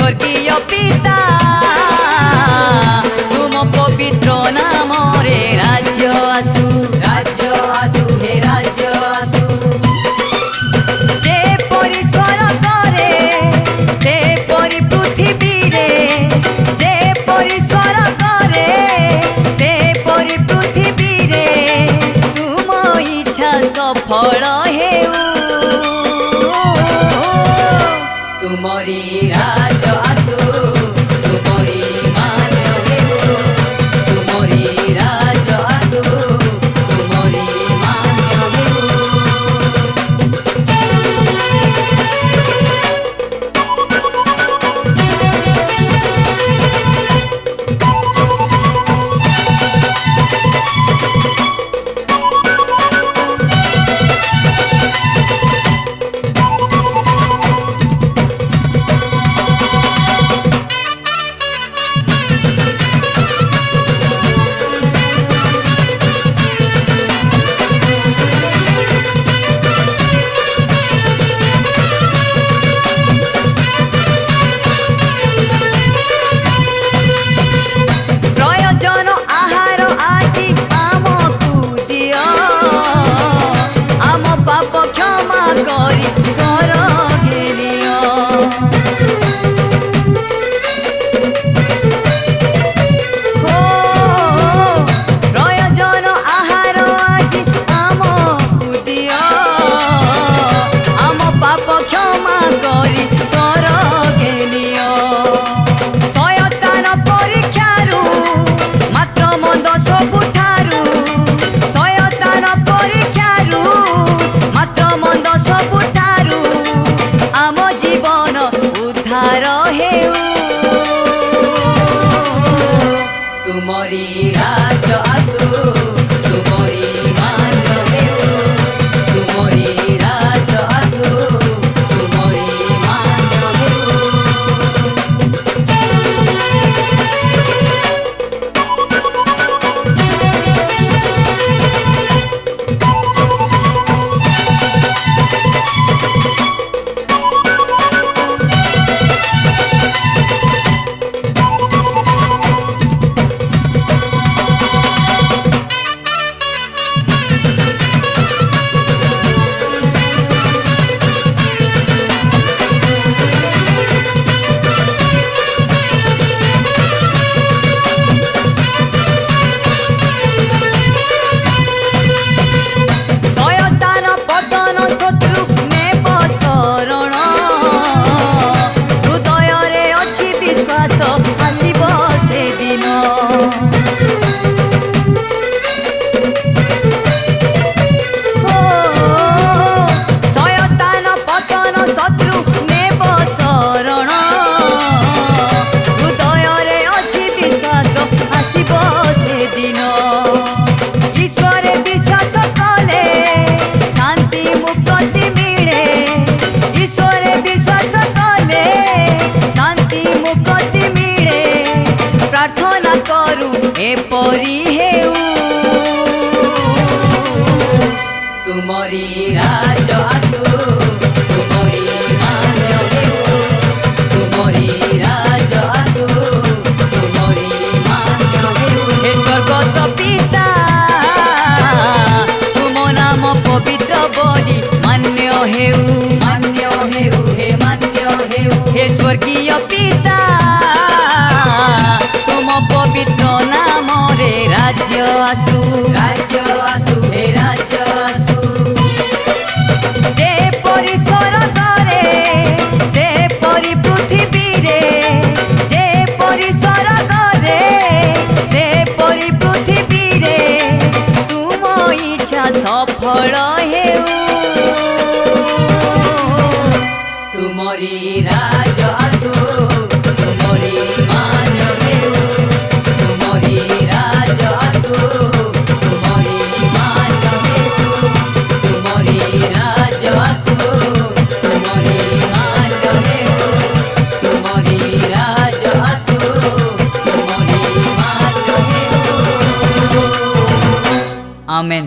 स्वर्गीय पिता तुम पवित्र नाम रे राज्य आसु हे राज्य आसु जे परि स्वर्ग रे से परि पृथ्वी रे जे परि स्वर्ग रे से परि पृथ्वी रे तुम इच्छा सफल हेउ तुमरी राज आसु तुमरी मान्य हेउ तुमरी राज आसु तुमरी मान्य हेउ तुमरी राज आसु तुमरी मान्य हेउ तुमरी राज आसु तुमरी मान्य हेउ एपरी हेउ तुमरी राज आसु तुमरी मान्य हेउ तुमरी राज आसु तुमरी मान्य हेउ हे स्वर्गत पिता तुम नाम पवित्र बोली मान्य हेउ हे मान्य हेउ हे स्वर्गीय पिता तुम पवित्र नाम रे राज्य आसु हे राज्य आसु जे परि स्वर्ग रे से परि पृथ्वी रे जे परि स्वर्ग रे से परि पृथ्वी रे तुम इच्छा सफल हेउ तुमरी राज आसु तुमरी मान्य हेउ तुमरी राज आसु तुमरी मान्य हेउ तुमरी राज आसु तुमरी मान्य हेउ तुमरी राज आसु तुमरी मान्य हेउ आमेन।